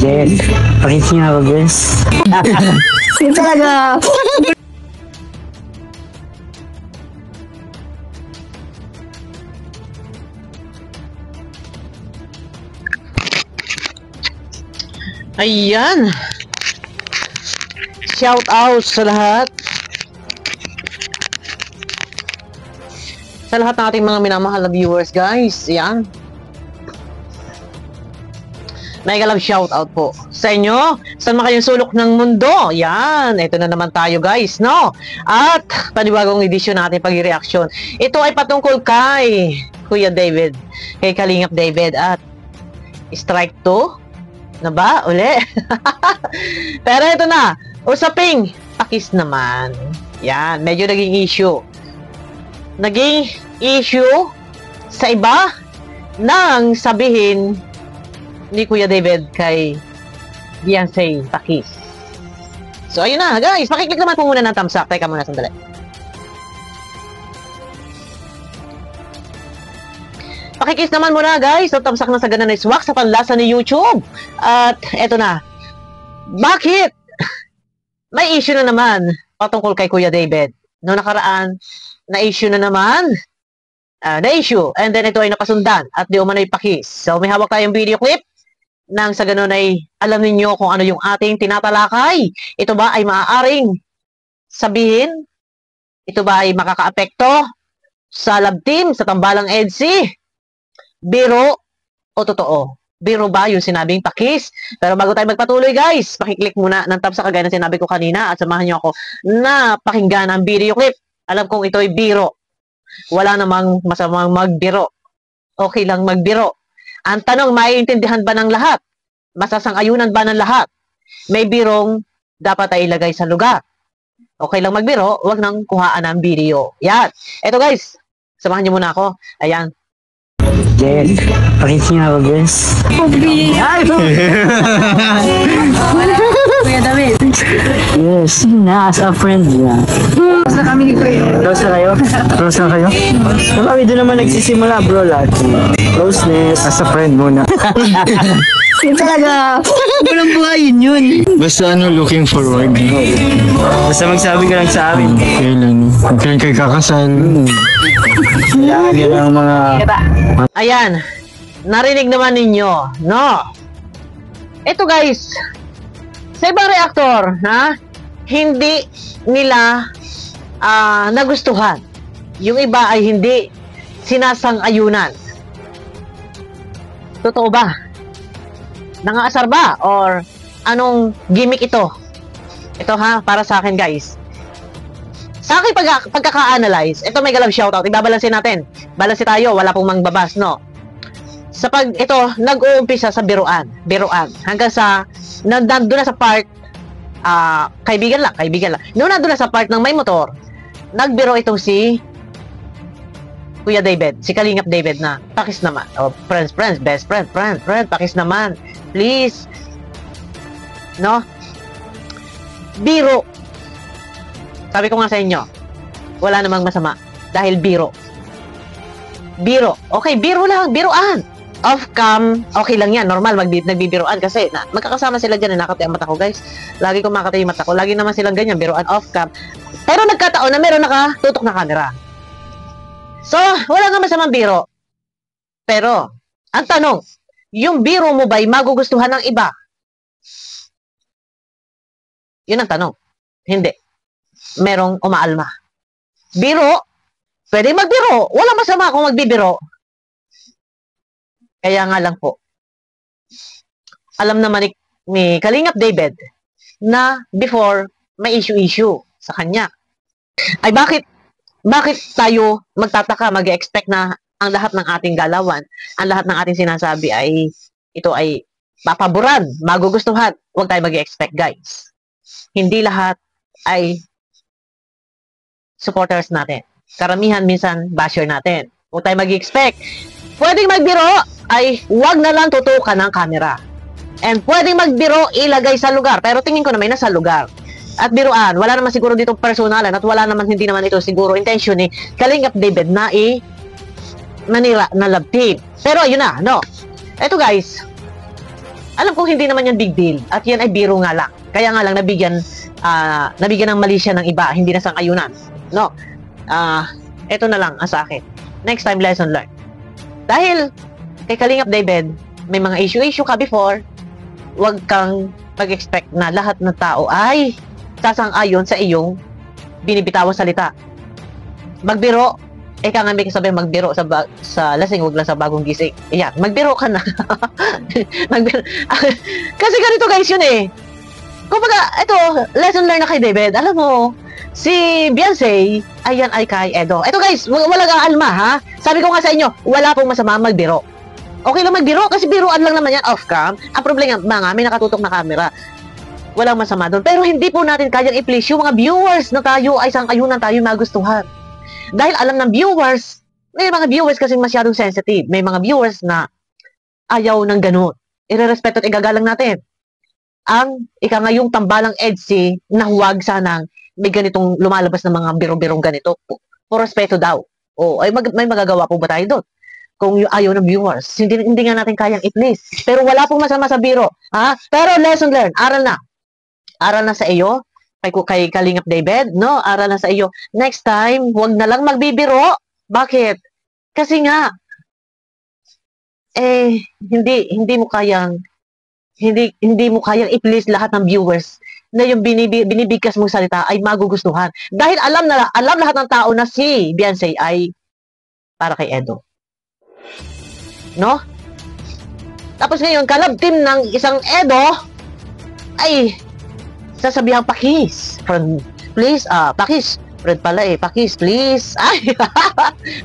Yes. Pakis niya ako, guys. Yun talaga. Ayan. Shout out sa lahat. Sa lahat ng ating mga minamahal na viewers, guys. Ayan. Mega love shout out po sa inyo. Saan man kayong sulok ng mundo. Yan. Ito na naman tayo, guys, no? At panibagong edisyon natin pag-reaction. Ito ay patungkol kay Kuya David. Kay Kalingap David. At strike 2 na ba? Uli? Pero ito na. Usaping pakis naman. Yan. Medyo naging issue. Naging issue sa iba nang sabihin ni Kuya David kay Beyonce pakis. So ayun na guys, pakiclick naman po muna ng thumbs up. Teka muna sandali. Pakikis naman muna guys. So thumbs up na sa ganun na swak sa panlasa ni YouTube. At eto na. Bakit? May issue na naman patungkol kay Kuya David. Noong nakaraan, na issue na naman. Na issue. And then ito ay napasundan at di umano'y pakis. So may hawak tayong video clip. Nang sa ganun ay alam ninyo kung ano yung ating tinatalakay. Ito ba ay maaaring sabihin? Ito ba ay makakaapekto sa love team, sa tambalang EDSI? Biro o totoo? Biro ba yung sinabing pakis? Pero bago tayo magpatuloy guys, pakiclick muna ng thumbs up kagaya na sinabi ko kanina at samahan nyo ako na pakinggan ang video clip. Alam kong ito ay biro. Wala namang masamang magbiro. Okay lang magbiro. Ang tanong, maiintindihan ba ng lahat? Masasang-ayunan ba ng lahat? May birong dapat ay ilagay sa lugar. Okay lang magbiro, wag nang kuhaan ng video. Yan. Ito guys, samahan niyo muna ako. Ayan. Yes. Pakis niya ako, guys. Kuya David. Yes. Na, as a friend niya. Close na kami ni Kuya. Close na kayo? Close na kayo? So kami doon naman nagsisimula, bro, lahat. Closeness. As a friend muna. Yun talaga. Walang buhayin yun. Basta looking forward. Basta magsabi ka lang sa amin. Kailan? Kailan kayo kakasal? Kailangan yun ang mga... Ayan. Narinig naman ninyo, no? Ito guys, sa ibang reactor, ha? Hindi nila nagustuhan. Yung iba ay hindi sinasang-ayunan. Totoo ba? Nangaasar ba? Or anong gimmick ito? Ito ha, para sa akin guys. Sa akin pagkaka-analyze, ito may galab shoutout, ibabalansin natin. Balansin tayo, wala pong mangbabas, no? Sa ito, nag-uumpisa sa biruan. Hanggang sa, nandun na sa part, kaibigan lang. Noong nandun na sa part ng may motor, nagbiro itong si Kuya David, si Kalingap David na, pakis naman. O, friends, best friend, pakis naman. Please. No? Biro. Sabi ko nga sa inyo, wala namang masama. Dahil biro. Okay, biro lang, biroan. Off-cam, okay lang yan. Normal, nagbibiroan kasi magkakasama sila dyan. Nakatay ang mata ko, guys. Lagi ko makatay yung mata ko. Lagi naman silang ganyan, biroan off-cam. Pero nagkataon na meron nakatutok na camera. So, wala nga masamang biro. Pero, ang tanong, yung biro mo ba'y magugustuhan ng iba? Yun ang tanong. Hindi. Merong umaalma. Biro, pwede magbiro. Wala masama kung magbibiro. Kaya nga lang po, alam naman ni Kalingap David na before may issue sa kanya. Ay bakit tayo magtataka, mag-expect na ang lahat ng ating galawan, ang lahat ng ating sinasabi ay ito ay papaboran, magugustuhan. Huwag tayo mag-expect guys. Hindi lahat ay supporters natin. Karamihan minsan basher natin. Huwag tayo mag-expect. Pwedeng magbiro ay huwag na lang tutukan ng camera. And pwedeng magbiro ilagay sa lugar. Pero tingin ko na may nasa lugar. At biruan, wala naman siguro dito personalan at wala naman, hindi naman ito siguro intention ni Kalingap David na manira na love team. Pero yun na, no. Eto guys, Alam ko hindi naman yan big deal. At yan ay biro nga lang. Kaya nga lang nabigyan ng mali siya ng iba. Hindi na sang-ayunan. No? Ito na lang ang sa akin. Next time, lesson learned. Dahil kay Kalingap David, may mga issue ka before, huwag kang mag-expect na lahat ng tao ay sasang-ayon sa iyong binibitawang salita. Magbiro, ika nga may kasabi, magbiro sa lasing, huwag lang sa bagong gising. Ayan, magbiro ka na. Magbiro. Kasi ganito guys yun eh. Kumbaga, ito, lesson learned na kay David. Alam mo, si Beyonce, ayan ay kay Edo. Ito guys, walang aalma ha. Sabi ko nga sa inyo, wala pong masama magbiro. Okay lang magbiro kasi biruan lang naman yan off-cam. Ang problema nga, may nakatutok na camera. Walang masama doon. Pero hindi po natin kayang i-please yung mga viewers na tayo ay sang-ayunan tayo magustuhan. Dahil alam ng viewers, may mga viewers kasi masyadong sensitive. May mga viewers na ayaw ng ganun. Irerespeto at igagalang natin. Ang ngayong tambalang EDSI na huwag sanang may ganitong lumalabas na mga biro-birong ganito. For respeto daw. O, ay may magagawa po ba tayo doon? Kung ayaw ng viewers. Hindi nga natin kayang i-please. Pero wala pong masama sa biro. Ha? Pero lesson learned. Aral na. Aral na sa iyo. Kay Kalingap David. No? Aral na sa iyo. Next time, huwag na lang magbibiro. Bakit? Kasi nga, hindi mo kayang i-please lahat ng viewers na yung binibigkas mong salita ay magugustuhan. Dahil alam lahat ng tao na si Beyonce ay para kay Edo. No? Tapos ngayon, kalab team ng isang Edo ay sasabihan pakis. Friend, please, pakis. Friend pala pakis, please.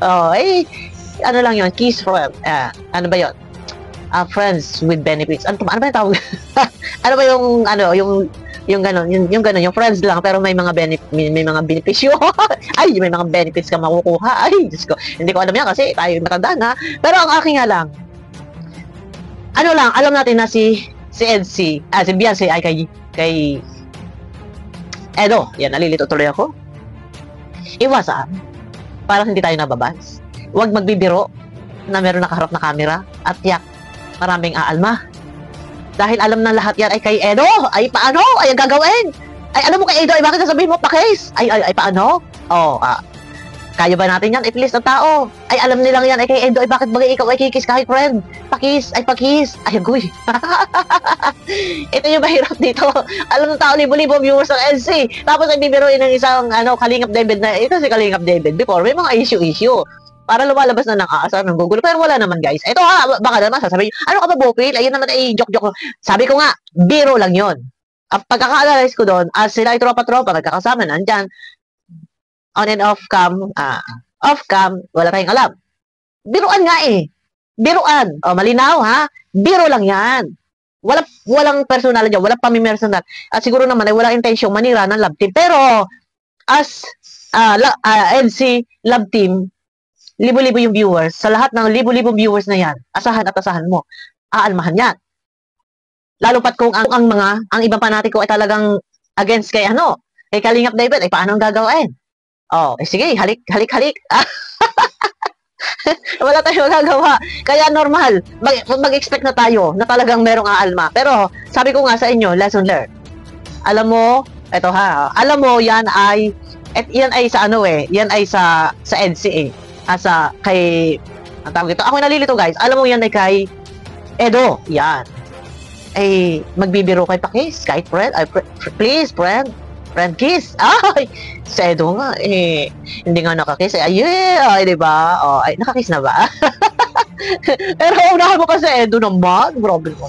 Ay, ano lang yun, kiss friend. Ano ba yun? Friends with benefits. Ano ba yung tawag? Ano ba yung gano'n, yung friends lang pero may mga benepisyo. Ay, may mga benefits ka makukuha. Ay, Diyos ko. Hindi ko alam yan kasi tayo matanda na. Pero ang aking nga lang, alam natin na si Beyonce ay kay Edo. Yan, nalilito tuloy ako. Iwasan. Para hindi tayo nababas. Huwag magbibiro na meron nakaharap na camera at maraming aalma. Dahil alam na lahat yan ay kay Edo. Ay, paano? Ay, ang gagawin. Ay, alam mo kay Edo, ay bakit sasabihin mo, pakis? Ay, paano? Kaya ba natin yan? I-please ng tao. Ay, alam nilang yan ay kay Edo, ay bakit bagay ikaw ay kikis kahit friend? Pakis. Ay, agoy. Ito yung mahirap dito. Alam ng tao, libo-libo viewers ng NC. Tapos ay bibiruin ng isang, Kalingap David na, ito si Kalingap David. Before, may mga issue. Para lumalabas na ng aasar ng Google. Pero wala naman, guys. Ito baka naman sasabihin, ano ka ba, Bopil? Ayun naman ay joke-joke. Sabi ko nga, biro lang yon. Ang pagkaka-analyze ko doon, as sila ay tropa-tropa, nagkakasama, nandyan, on and off cam, wala tayong alam. Biruan nga Biruan. O, malinaw, ha? Biro lang yan. Walang personal dyan, walang pamimersonal. At siguro naman ay walang intensyong manira ng love team. Pero, as NC love team, libo-libo yung viewers. Sa lahat ng libo-libong viewers na yan, asahan mo. Aalmahan yan. Lalo pat kung ang ibang panatiko ay talagang against kay Kalingap David, ay paano ang gagawin? Sige, halik. Wala tayong magagawa. Kaya normal, mag-expect na tayo na talagang merong aalma. Pero, sabi ko nga sa inyo, lesson learned. Alam mo, alam mo, yan ay sa yan ay sa NCA. Ang tawag ito, ako nalilito guys, alam mo yan ay kay Edo, yan. Ay, magbibiro kay pakis, kahit friend, please, friend kiss. Ay, sa Edo nga, hindi nga nakakiss, diba? Ay, nakakiss na ba? Pero unahan mo pa sa Edo naman, grabe mo.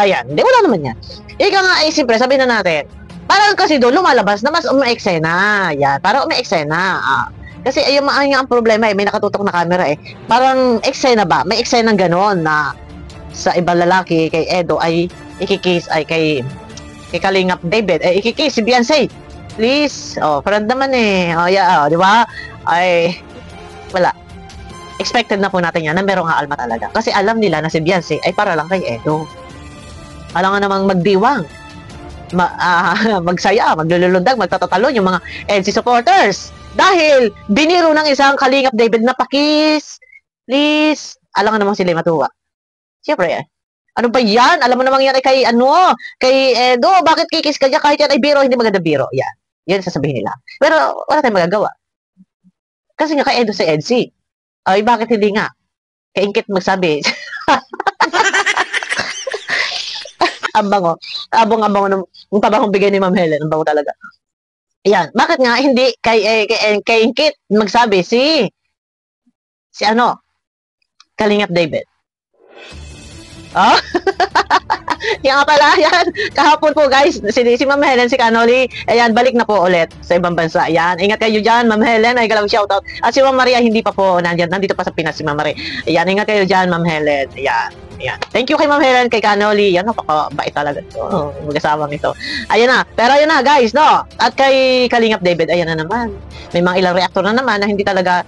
Ayan, hindi, wala naman yan. Ika nga, siyempre, sabihin na natin, parang kasi doon lumalabas na mas umeeksena, yan, parang umeeksena, kasi ayun ang problema may nakatutok na camera Parang eksena ba? May eksenang gano'n na sa ibang lalaki kay Edo ay ikikiss ay kay Kalingap David. Ikikiss si Beyonce. Please. Friend naman di ba? Ay, wala. Expected na po natin yan na merong aalma talaga. Kasi alam nila na si Beyonce ay para lang kay Edo. Alam nga namang magdiwang. Magsaya, maglululundag, magtatatalon yung mga NC supporters. Dahil biniro ng isang Kalingap David na pakis. Please. Alam nga namang sila matuwa. Siyempre Ano ba yan? Alam mo namang yan ay kay, kay Edo, bakit kikis ka niya kahit yan ay biro, hindi maganda biro. Yan. Yan sasabihin nila. Pero wala tayong magagawa. Kasi nga kay Edo si Edsy. Ay, bakit hindi nga? Kay Inkit magsabi. Ang bango. Abong-abong ng pabangong bigay ni Ma'am Helen. Ang bango talaga. Yan. Bakit nga hindi kay Inkit magsabi si Kalingap David. Oh? Yan nga pala, yan. Kahapon po guys, si Ma'am Helen, si Canoli, ayan, balik na po ulit sa ibang bansa. Ayan, ingat kayo dyan, Ma'am Helen, ay galang shoutout. At si Ma'am Maria, hindi pa po nandito pa sa Pinas si Ma'am Maria. Ayan, ingat kayo dyan, Ma'am Helen. Ayan, ayan. Thank you kay Ma'am Helen, kay Canoli. Yan, napakabait talaga ito. Mag-asawang ito. Ayan na, pero ayan na guys, no? At kay Kalingap David, ayan na naman. May mga ilang reactor na naman na hindi talaga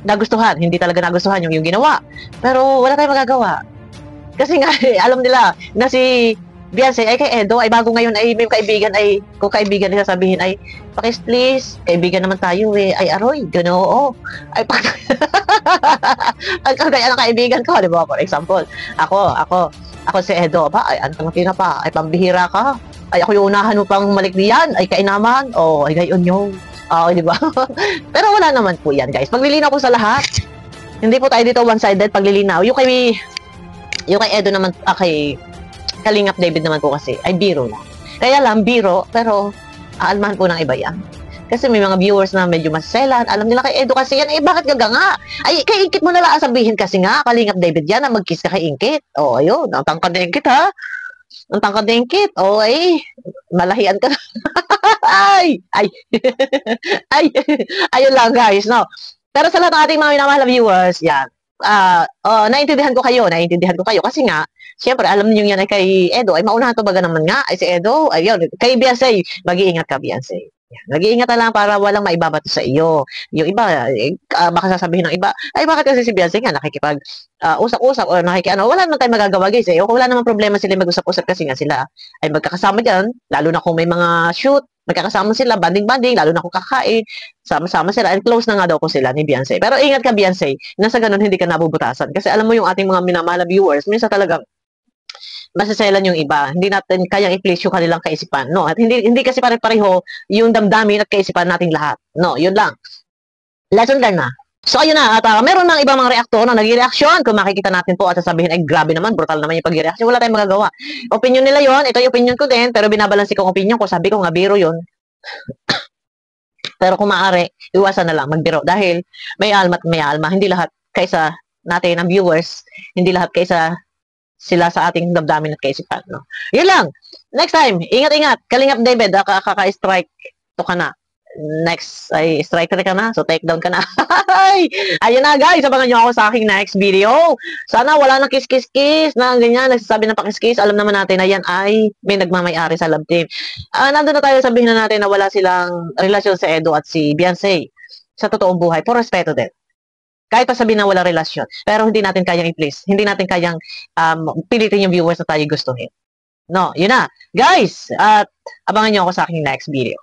nagustuhan. Hindi talaga nagustuhan yung ginawa. Pero wala tayong magagawa. Kasi nga, alam nila na si Beyonce ay kay Edo, ay bago ngayon ay may kaibigan ay, kung kaibigan nila sabihin ay, pakis please, kaibigan naman tayo eh, ay aroy, ganoon, ay kagaya ng kaibigan ko, di ba, for example, ako si Edo, ba, ay antang tina pa, ay pambihira ka, ay ako yung unahan mo pang malikdiyan, ay kainaman, ay gayon yung, di ba? Pero wala naman po yan, guys, paglilinaw ko sa lahat, hindi po tayo dito one-sided paglilinaw, yung kay Edo naman, kay Kalingap David naman po kasi, ay biro lang. Kaya lang, biro, pero aalmahan po ng iba yan. Kasi may mga viewers na medyo maselan, alam nila kay Edo kasi yan, bakit gaga nga? Ay, kay Inkit mo na lang sabihin kasi nga, Kalingap David yan, na mag-kiss ka kay Inkit. Ayun, ang tangkad na Inkit ha. Ang tangkad na Inkit, ay, malahian ka na. ay, ayun lang guys, no? Pero sa lahat ng ating mga minamahal na viewers, yan, naiintindihan ko kayo kasi nga, siyempre, alam niyo yan ay kay Edo, ay maunahan to baga naman nga, ay si Edo, ayun, kay Beyonce, mag-iingat ka Beyonce. Mag-iingat na lang para walang maibabato sa iyo. Yung iba, baka sasabihin ng iba, ay bakit kasi si Beyonce nga nakikipag usap-usap o wala naman tayong magagawa guys eh. O wala namang problema sila mag-usap-usap kasi nga sila ay magkakasama dyan, lalo na kung may mga shoot, magkakasama sila, banding-banding, lalo na kung kakain, sama-sama sila, and close na nga daw ko sila ni Beyonce. Pero ingat ka Beyonce, nasa ganun hindi ka nabubutasan. Kasi alam mo yung ating mga minamahal na viewers, minsan talagang masaselan yung iba. Hindi natin kayang i-place yung kanilang kaisipan, no? At hindi kasi pare-pareho yung damdamin at kaisipan nating lahat. No, yun lang. Lesson learned na. So ayun na, at meron ng ibang mga reaktor na nag-reaction. Kung makikita natin po at sasabihin ay grabe naman, brutal naman yung pag-reaction. Wala tayong magagawa. Opinion nila yon, ito yung opinion ko din, pero binabalansi ko ang opinion ko. Sabi ko nga biro yon. Pero kung maaari, iwasan na lang magbiro dahil may alma at may alma. Hindi lahat kaysa natin ang viewers, hindi lahat kaysa sila sa ating damdamin at kaisipan, no? Yun lang. Next time, ingat-ingat. Kalingap David, kaka-strike to ka na. Next ay striker ka na, so take down ka na. Ayun na guys, abangan nyo ako sa aking next video. Sana wala nang kiss-kiss-kiss na ganyan, nagsasabi ng pakis-kiss. Alam naman natin na yan ay may nagmamayari sa love team. Nandun na tayo, sabihin na natin na wala silang relasyon si Edo at si Beyonce sa totoong buhay, por respeto din. Kahit pa sabihin na wala relasyon, pero hindi natin kayang i-please, hindi natin kayang pilitin yung viewers na tayo gustuhin. No, yun na. Guys, at abangan nyo ako sa aking next video.